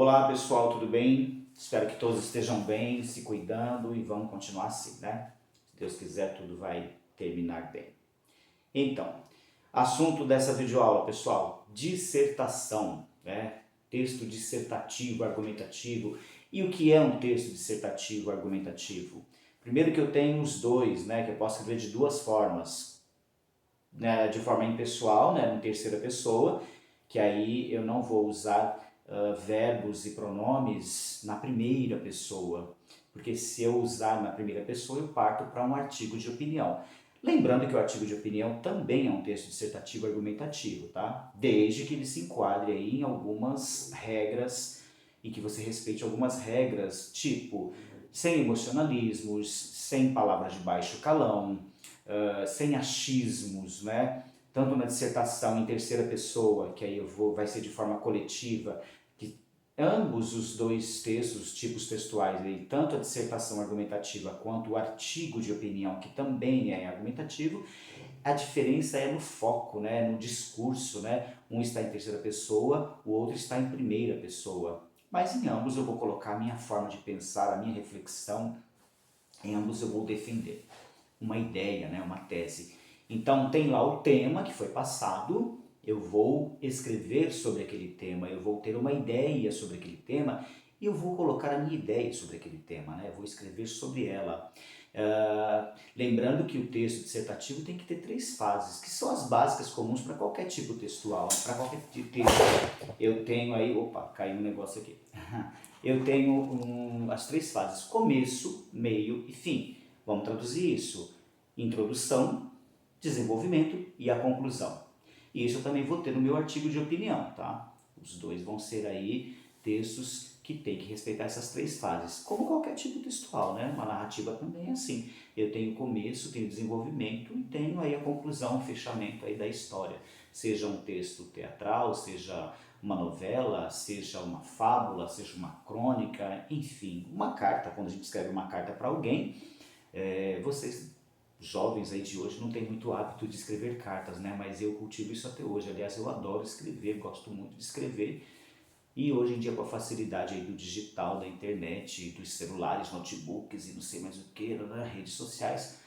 Olá pessoal, tudo bem? Espero que todos estejam bem, se cuidando e vamos continuar assim, né? Se Deus quiser, tudo vai terminar bem. Então, assunto dessa videoaula, pessoal, dissertação, né? Texto dissertativo, argumentativo. E o que é um texto dissertativo, argumentativo? Primeiro que eu tenho os dois, né? Que eu posso escrever de duas formas, né? De forma impessoal, né? Em terceira pessoa, que aí eu não vou usar verbos e pronomes na primeira pessoa, porque se eu usar na primeira pessoa eu parto para um artigo de opinião. Lembrando que o artigo de opinião também é um texto dissertativo argumentativo, tá? Desde que ele se enquadre aí em algumas regras e que você respeite algumas regras, tipo sem emocionalismos, sem palavras de baixo calão, sem achismos, né? Tanto na dissertação em terceira pessoa, que aí vai ser de forma coletiva, que ambos os dois textos, tipos textuais, aí, tanto a dissertação argumentativa quanto o artigo de opinião, que também é argumentativo, a diferença é no foco, né, no discurso, né? Um está em terceira pessoa, o outro está em primeira pessoa. Mas em ambos eu vou colocar a minha forma de pensar, a minha reflexão, em ambos eu vou defender uma ideia, né, uma tese. Então tem lá o tema que foi passado, eu vou escrever sobre aquele tema, eu vou ter uma ideia sobre aquele tema e eu vou colocar a minha ideia sobre aquele tema, né? Eu vou escrever sobre ela. Lembrando que o texto dissertativo tem que ter três fases, que são as básicas comuns para qualquer tipo textual, para qualquer texto. Eu tenho aí, opa, caiu um negócio aqui. Eu tenho as três fases: começo, meio e fim. Vamos traduzir isso: introdução, desenvolvimento e a conclusão. E isso eu também vou ter no meu artigo de opinião, tá? Os dois vão ser aí textos que tem que respeitar essas três fases, como qualquer tipo textual, né? Uma narrativa também é assim. Eu tenho começo, tenho desenvolvimento e tenho aí a conclusão, o fechamento aí da história. Seja um texto teatral, seja uma novela, seja uma fábula, seja uma crônica, enfim, uma carta. Quando a gente escreve uma carta para alguém, vocês jovens aí de hoje não têm muito hábito de escrever cartas, né? Mas eu cultivo isso até hoje. Aliás, eu adoro escrever, gosto muito de escrever. E hoje em dia, com a facilidade aí do digital, da internet, dos celulares, notebooks e não sei mais o que, né? Redes sociais,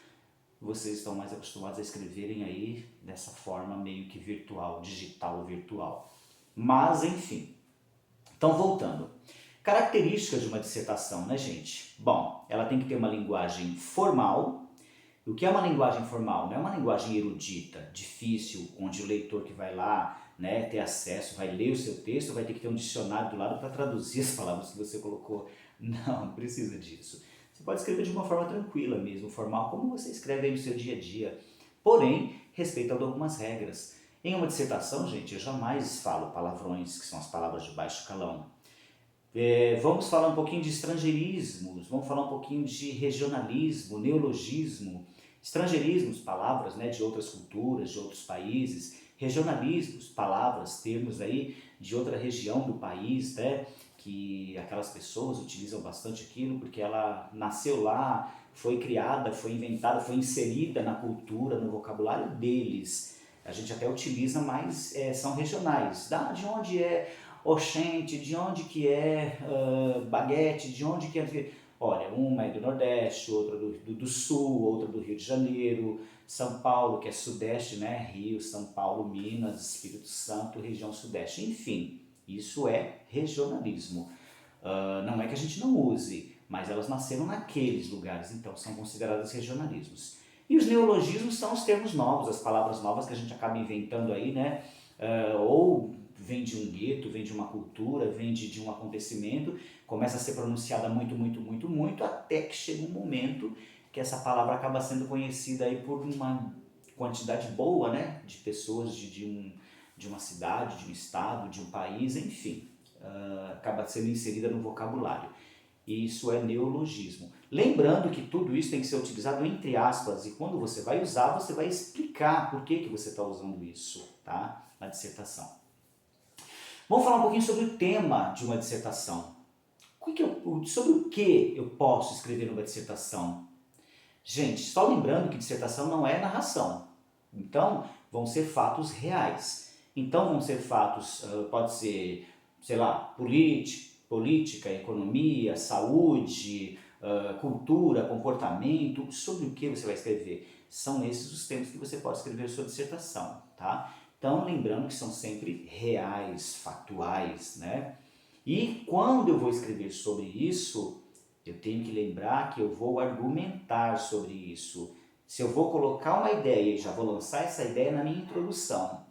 vocês estão mais acostumados a escreverem aí dessa forma meio que virtual, digital virtual. Mas, enfim. Então, voltando. Características de uma dissertação, né, gente? Bom, ela tem que ter uma linguagem formal. O que é uma linguagem formal? Não é uma linguagem erudita, difícil, onde o leitor que vai lá, né, ter acesso, vai ler o seu texto, vai ter que ter um dicionário do lado para traduzir as palavras que você colocou. Não precisa disso. Você pode escrever de uma forma tranquila mesmo, formal, como você escreve aí no seu dia a dia. Porém, respeitando algumas regras. Em uma dissertação, gente, eu jamais falo palavrões, que são as palavras de baixo calão. Vamos falar um pouquinho de estrangeirismos, vamos falar um pouquinho de regionalismo, neologismo, estrangeirismos, palavras, né, de outras culturas, de outros países, regionalismos, palavras, termos aí de outra região do país, né, que aquelas pessoas utilizam bastante aquilo porque ela nasceu lá, foi criada, foi inventada, foi inserida na cultura, no vocabulário deles. A gente até utiliza, mas são regionais. De onde é oxente, de onde que é baguete, de onde que é... Olha, uma é do Nordeste, outra do Sul, outra do Rio de Janeiro, São Paulo, que é Sudeste, né? Rio, São Paulo, Minas, Espírito Santo, região Sudeste. Enfim, isso é regionalismo. Não é que a gente não use, mas elas nasceram naqueles lugares, então são consideradas regionalismos. E os neologismos são os termos novos, as palavras novas que a gente acaba inventando aí, né? Ou vem de um gueto, vem de uma cultura, vem de um acontecimento, começa a ser pronunciada muito, muito, muito, muito, até que chega um momento que essa palavra acaba sendo conhecida aí por uma quantidade boa, né, de pessoas de uma cidade, de um estado, de um país, enfim, acaba sendo inserida no vocabulário. Isso é neologismo. Lembrando que tudo isso tem que ser utilizado entre aspas, e quando você vai usar, você vai explicar por que você está usando isso, tá? Na dissertação. Vamos falar um pouquinho sobre o tema de uma dissertação. Sobre o que eu posso escrever numa dissertação? Gente, só lembrando que dissertação não é narração. Então, vão ser fatos reais. Então, vão ser fatos, pode ser, sei lá, político, política, economia, saúde, cultura, comportamento, sobre o que você vai escrever. São esses os temas que você pode escrever sua dissertação, tá? Então, lembrando que são sempre reais, factuais, né? E quando eu vou escrever sobre isso, eu tenho que lembrar que eu vou argumentar sobre isso. Se eu vou colocar uma ideia e já vou lançar essa ideia na minha introdução,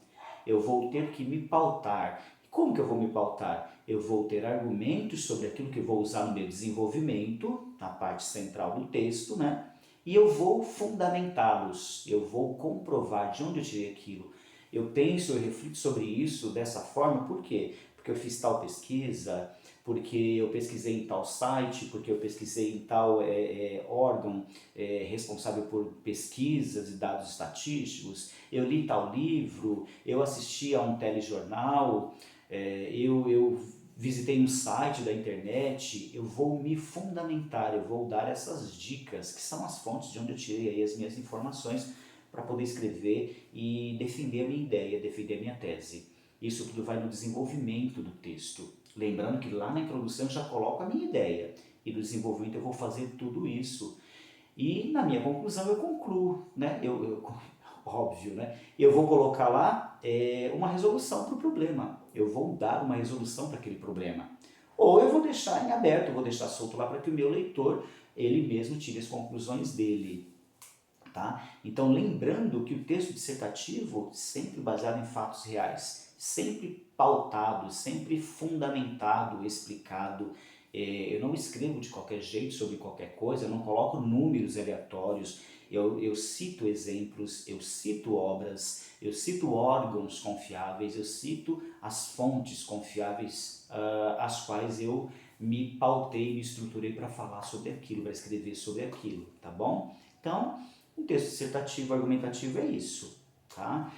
eu vou ter que me pautar. Como que eu vou me pautar? Eu vou ter argumentos sobre aquilo que eu vou usar no meu desenvolvimento, na parte central do texto, né? E eu vou fundamentá-los, eu vou comprovar de onde eu tirei aquilo. Eu penso, eu reflito sobre isso dessa forma, por quê? Porque eu fiz tal pesquisa, porque eu pesquisei em tal site, porque eu pesquisei em tal órgão responsável por pesquisas e dados estatísticos, eu li tal livro, eu assisti a um telejornal, eu visitei um site da internet. Eu vou me fundamentar, eu vou dar essas dicas, que são as fontes de onde eu tirei aí as minhas informações para poder escrever e defender a minha ideia, defender a minha tese. Isso tudo vai no desenvolvimento do texto. Lembrando que lá na introdução eu já coloco a minha ideia e no desenvolvimento eu vou fazer tudo isso. E na minha conclusão eu concluo, né? Óbvio, né? Eu vou colocar lá uma resolução para o problema. Eu vou dar uma resolução para aquele problema. Ou eu vou deixar em aberto, eu vou deixar solto lá para que o meu leitor, ele mesmo tire as conclusões dele. Tá? Então, lembrando que o texto dissertativo, sempre baseado em fatos reais, sempre pautado, sempre fundamentado, explicado. Eu não escrevo de qualquer jeito sobre qualquer coisa, eu não coloco números aleatórios, eu cito exemplos, eu cito obras, eu cito órgãos confiáveis, eu cito as fontes confiáveis as quais eu me pautei, me estruturei para falar sobre aquilo, para escrever sobre aquilo, tá bom? Então, um texto dissertativo, argumentativo é isso, tá?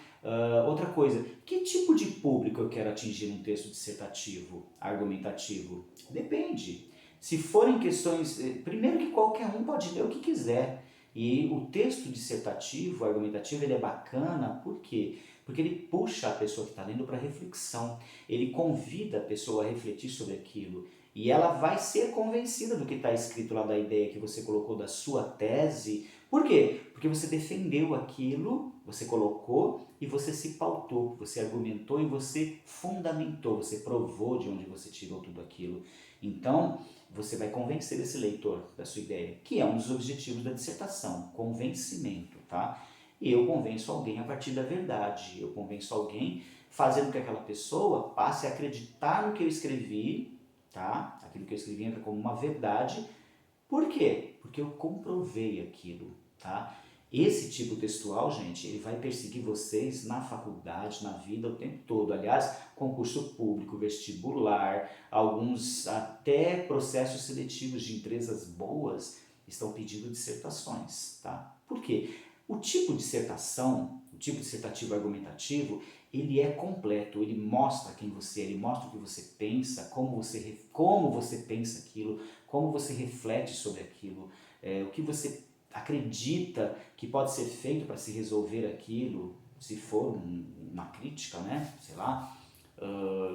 Outra coisa, que tipo de público eu quero atingir num texto dissertativo, argumentativo? Depende. Se forem questões, primeiro que qualquer um pode ler o que quiser. E o texto dissertativo, argumentativo, ele é bacana, por quê? Porque ele puxa a pessoa que está lendo para reflexão, ele convida a pessoa a refletir sobre aquilo. E ela vai ser convencida do que está escrito lá, da ideia que você colocou, da sua tese. Por quê? Porque você defendeu aquilo, você colocou e você se pautou, você argumentou e você fundamentou, você provou de onde você tirou tudo aquilo. Então, você vai convencer esse leitor da sua ideia, que é um dos objetivos da dissertação, convencimento, tá? E eu convenço alguém a partir da verdade, eu convenço alguém fazendo com que aquela pessoa passe a acreditar no que eu escrevi, tá? Aquilo que eu escrevi entra como uma verdade. Por quê? Porque eu comprovei aquilo, tá? Esse tipo textual, gente, ele vai perseguir vocês na faculdade, na vida, o tempo todo. Aliás, concurso público, vestibular, alguns até processos seletivos de empresas boas estão pedindo dissertações, tá? Por quê? O tipo de dissertação, o tipo dissertativo argumentativo, ele é completo, ele mostra quem você é, ele mostra o que você pensa, como você pensa aquilo, como você reflete sobre aquilo, o que você acredita que pode ser feito para se resolver aquilo, se for uma crítica, né? Sei lá.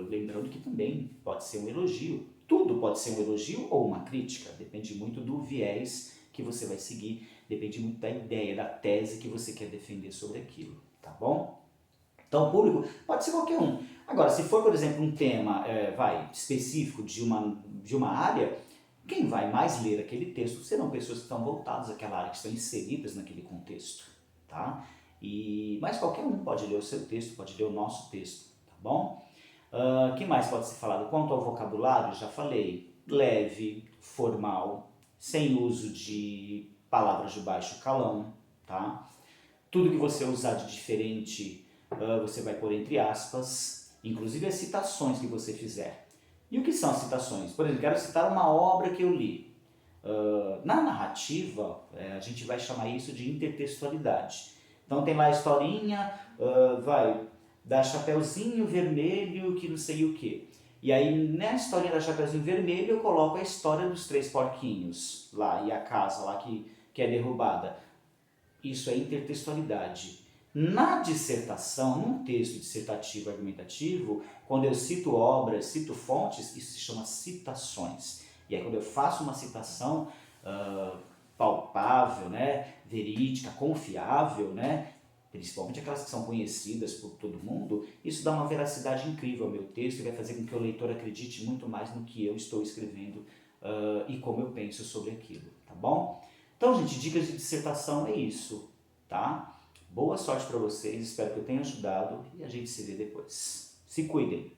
Lembrando que também pode ser um elogio. Tudo pode ser um elogio ou uma crítica, depende muito do viés que você vai seguir, depende muito da ideia, da tese que você quer defender sobre aquilo, tá bom? Então, o público pode ser qualquer um. Agora, se for, por exemplo, um tema específico de uma área, quem vai mais ler aquele texto serão pessoas que estão voltadas àquela área, que estão inseridas naquele contexto, tá? Mas qualquer um pode ler o seu texto, pode ler o nosso texto, tá bom? O que mais pode ser falado? Quanto ao vocabulário, já falei, leve, formal, sem uso de palavras de baixo calão, tá? Tudo que você usar de diferente, você vai pôr entre aspas, inclusive as citações que você fizer. E o que são as citações? Por exemplo, quero citar uma obra que eu li. Na narrativa, a gente vai chamar isso de intertextualidade. Então tem lá a historinha, da Chapeuzinho Vermelho que não sei o que. E aí na historinha da Chapeuzinho Vermelho eu coloco a história dos 3 porquinhos lá e a casa lá que é derrubada. Isso é intertextualidade. Na dissertação, num texto dissertativo argumentativo, quando eu cito obras, cito fontes, isso se chama citações. E aí quando eu faço uma citação palpável, né, verídica, confiável, né, principalmente aquelas que são conhecidas por todo mundo, isso dá uma veracidade incrível ao meu texto e vai fazer com que o leitor acredite muito mais no que eu estou escrevendo e como eu penso sobre aquilo, tá bom? Então, gente, dicas de dissertação é isso, tá? Boa sorte para vocês, espero que eu tenha ajudado e a gente se vê depois. Se cuidem!